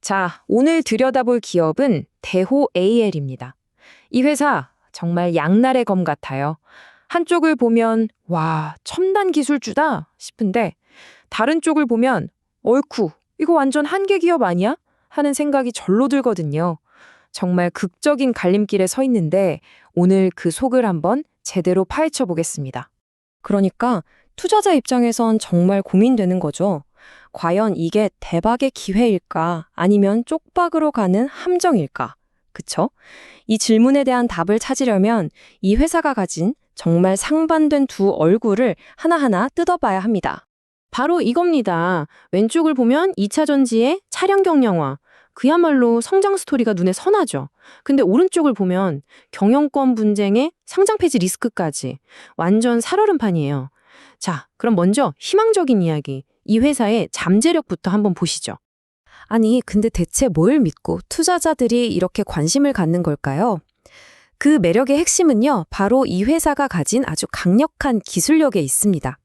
자, 오늘 들여다볼 기업은 대호 AL입니다. 이 회사 정말 양날의 검 같아요. 한쪽을 보면 와, 첨단 기술주다 싶은데 다른 쪽을 보면 얼쿠, 이거 완전 한계 기업 아니야? 하는 생각이 절로 들거든요. 정말 극적인 갈림길에 서 있는데 오늘 그 속을 한번 제대로 파헤쳐 보겠습니다. 그러니까 투자자 입장에선 정말 고민되는 거죠. 과연 이게 대박의 기회일까? 아니면 쪽박으로 가는 함정일까? 그쵸? 이 질문에 대한 답을 찾으려면 이 회사가 가진 정말 상반된 두 얼굴을 하나하나 뜯어봐야 합니다. 바로 이겁니다. 왼쪽을 보면 2차 전지의 차량 경량화. 그야말로 성장 스토리가 눈에 선하죠. 근데 오른쪽을 보면 경영권 분쟁의 상장 폐지 리스크까지 완전 살얼음판이에요. 자, 그럼 먼저 희망적인 이야기, 이 회사의 잠재력부터 한번 보시죠. 아니, 근데 대체 뭘 믿고 투자자들이 이렇게 관심을 갖는 걸까요? 그 매력의 핵심은요, 바로 이 회사가 가진 아주 강력한 기술력에 있습니다.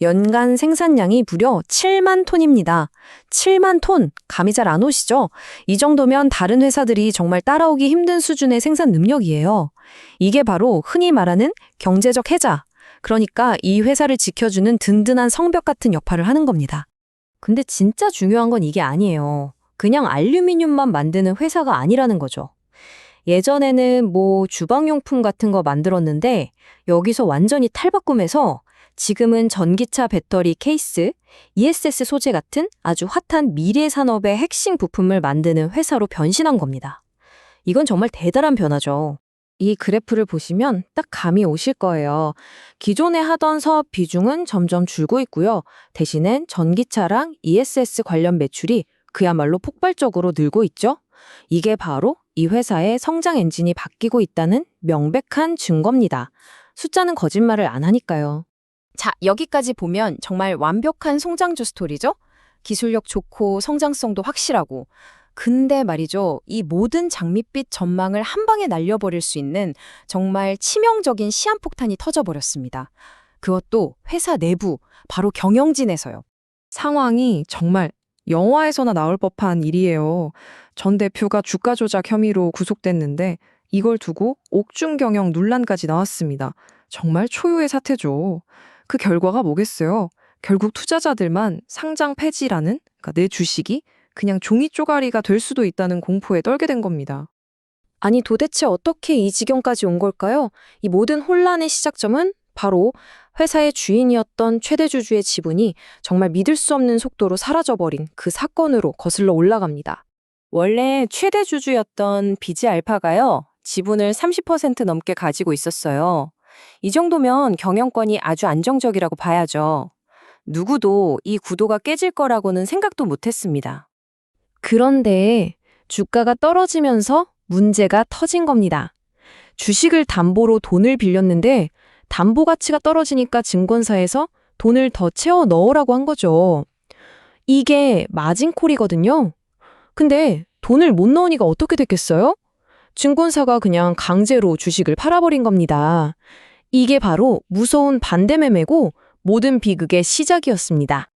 연간 생산량이 무려 7만 톤입니다. 7만 톤, 감이 잘 안 오시죠? 이 정도면 다른 회사들이 정말 따라오기 힘든 수준의 생산 능력이에요. 이게 바로 흔히 말하는 경제적 해자, 그러니까 이 회사를 지켜주는 든든한 성벽 같은 역할을 하는 겁니다. 근데 진짜 중요한 건 이게 아니에요. 그냥 알루미늄만 만드는 회사가 아니라는 거죠. 예전에는 주방용품 같은 거 만들었는데 여기서 완전히 탈바꿈해서 지금은 전기차 배터리 케이스, ESS 소재 같은 아주 핫한 미래 산업의 핵심 부품을 만드는 회사로 변신한 겁니다. 이건 정말 대단한 변화죠. 이 그래프를 보시면 딱 감이 오실 거예요. 기존에 하던 사업 비중은 점점 줄고 있고요. 대신엔 전기차랑 ESS 관련 매출이 그야말로 폭발적으로 늘고 있죠. 이게 바로 이 회사의 성장 엔진이 바뀌고 있다는 명백한 증거입니다. 숫자는 거짓말을 안 하니까요. 자, 여기까지 보면 정말 완벽한 성장주 스토리죠? 기술력 좋고 성장성도 확실하고. 근데 말이죠, 이 모든 장밋빛 전망을 한 방에 날려버릴 수 있는 정말 치명적인 시한폭탄이 터져버렸습니다. 그것도 회사 내부, 바로 경영진에서요. 상황이 정말 영화에서나 나올 법한 일이에요. 전 대표가 주가 조작 혐의로 구속됐는데 이걸 두고 옥중 경영 논란까지 나왔습니다. 정말 초유의 사태죠. 그 결과가 뭐겠어요? 결국 투자자들만 상장 폐지라는, 그러니까 내 주식이 그냥 종이 쪼가리가 될 수도 있다는 공포에 떨게 된 겁니다. 아니, 도대체 어떻게 이 지경까지 온 걸까요? 이 모든 혼란의 시작점은 바로 회사의 주인이었던 최대 주주의 지분이 정말 믿을 수 없는 속도로 사라져버린 그 사건으로 거슬러 올라갑니다. 원래 최대 주주였던 비지알파가요, 지분을 30% 넘게 가지고 있었어요. 이 정도면 경영권이 아주 안정적이라고 봐야죠. 누구도 이 구도가 깨질 거라고는 생각도 못했습니다. 그런데 주가가 떨어지면서 문제가 터진 겁니다. 주식을 담보로 돈을 빌렸는데 담보 가치가 떨어지니까 증권사에서 돈을 더 채워 넣으라고 한 거죠. 이게 마진콜이거든요. 근데 돈을 못 넣으니까 어떻게 됐겠어요? 증권사가 그냥 강제로 주식을 팔아버린 겁니다. 이게 바로 무서운 반대매매고 모든 비극의 시작이었습니다.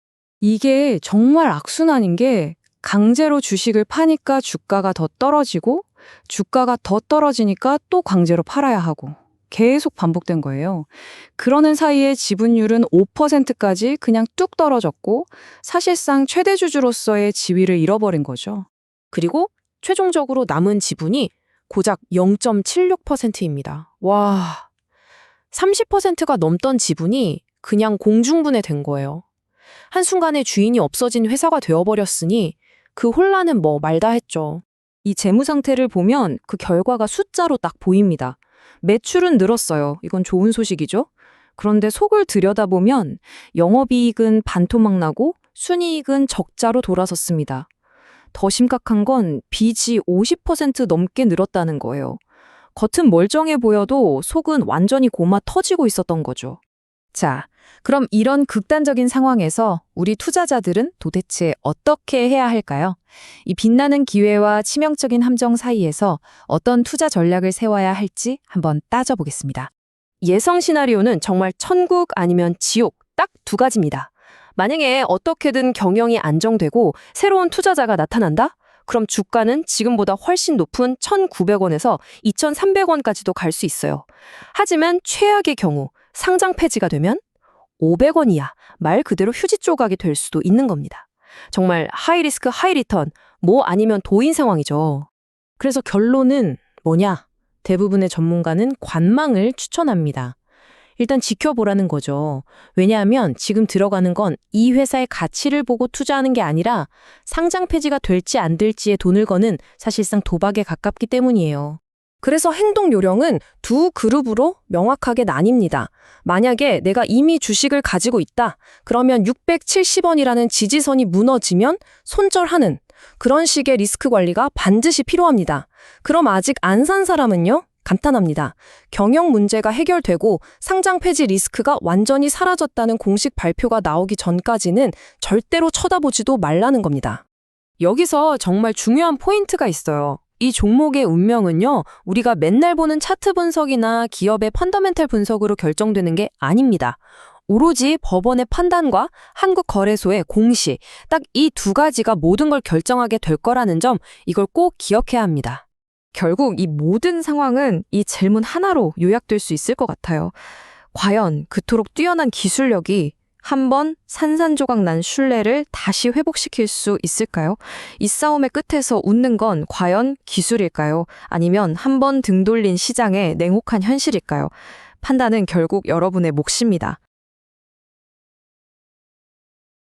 이게 정말 악순환인 게 강제로 주식을 파니까 주가가 더 떨어지고 주가가 더 떨어지니까 또 강제로 팔아야 하고 계속 반복된 거예요. 그러는 사이에 지분율은 5%까지 그냥 뚝 떨어졌고 사실상 최대 주주로서의 지위를 잃어버린 거죠. 그리고 최종적으로 남은 지분이 고작 0.76%입니다. 와, 30%가 넘던 지분이 그냥 공중분해된 거예요. 한순간에 주인이 없어진 회사가 되어버렸으니 그 혼란은 말다 했죠. 이 재무 상태를 보면 그 결과가 숫자로 딱 보입니다. 매출은 늘었어요. 이건 좋은 소식이죠. 그런데 속을 들여다보면 영업이익은 반토막 나고 순이익은 적자로 돌아섰습니다. 더 심각한 건 빚이 50% 넘게 늘었다는 거예요. 겉은 멀쩡해 보여도 속은 완전히 고마 터지고 있었던 거죠. 자, 그럼 이런 극단적인 상황에서 우리 투자자들은 도대체 어떻게 해야 할까요? 이 빛나는 기회와 치명적인 함정 사이에서 어떤 투자 전략을 세워야 할지 한번 따져보겠습니다. 예상 시나리오는 정말 천국 아니면 지옥 딱 두 가지입니다. 만약에 어떻게든 경영이 안정되고 새로운 투자자가 나타난다? 그럼 주가는 지금보다 훨씬 높은 1,900원에서 2,300원까지도 갈 수 있어요. 하지만 최악의 경우 상장 폐지가 되면 500원 이하, 말 그대로 휴지 조각이 될 수도 있는 겁니다. 정말 하이리스크 하이리턴, 뭐 아니면 도인 상황이죠. 그래서 결론은 뭐냐? 대부분의 전문가는 관망을 추천합니다. 일단 지켜보라는 거죠. 왜냐하면 지금 들어가는 건 이 회사의 가치를 보고 투자하는 게 아니라 상장 폐지가 될지 안 될지에 돈을 거는 사실상 도박에 가깝기 때문이에요. 그래서 행동 요령은 두 그룹으로 명확하게 나뉩니다. 만약에 내가 이미 주식을 가지고 있다. 그러면 670원이라는 지지선이 무너지면 손절하는 그런 식의 리스크 관리가 반드시 필요합니다. 그럼 아직 안 산 사람은요? 간단합니다. 경영 문제가 해결되고 상장 폐지 리스크가 완전히 사라졌다는 공식 발표가 나오기 전까지는 절대로 쳐다보지도 말라는 겁니다. 여기서 정말 중요한 포인트가 있어요. 이 종목의 운명은요, 우리가 맨날 보는 차트 분석이나 기업의 펀더멘탈 분석으로 결정되는 게 아닙니다. 오로지 법원의 판단과 한국거래소의 공시, 딱 이 두 가지가 모든 걸 결정하게 될 거라는 점, 이걸 꼭 기억해야 합니다. 결국 이 모든 상황은 이 질문 하나로 요약될 수 있을 것 같아요. 과연 그토록 뛰어난 기술력이 한번 산산조각 난 신뢰를 다시 회복시킬 수 있을까요? 이 싸움의 끝에서 웃는 건 과연 기술일까요? 아니면 한번 등 돌린 시장의 냉혹한 현실일까요? 판단은 결국 여러분의 몫입니다.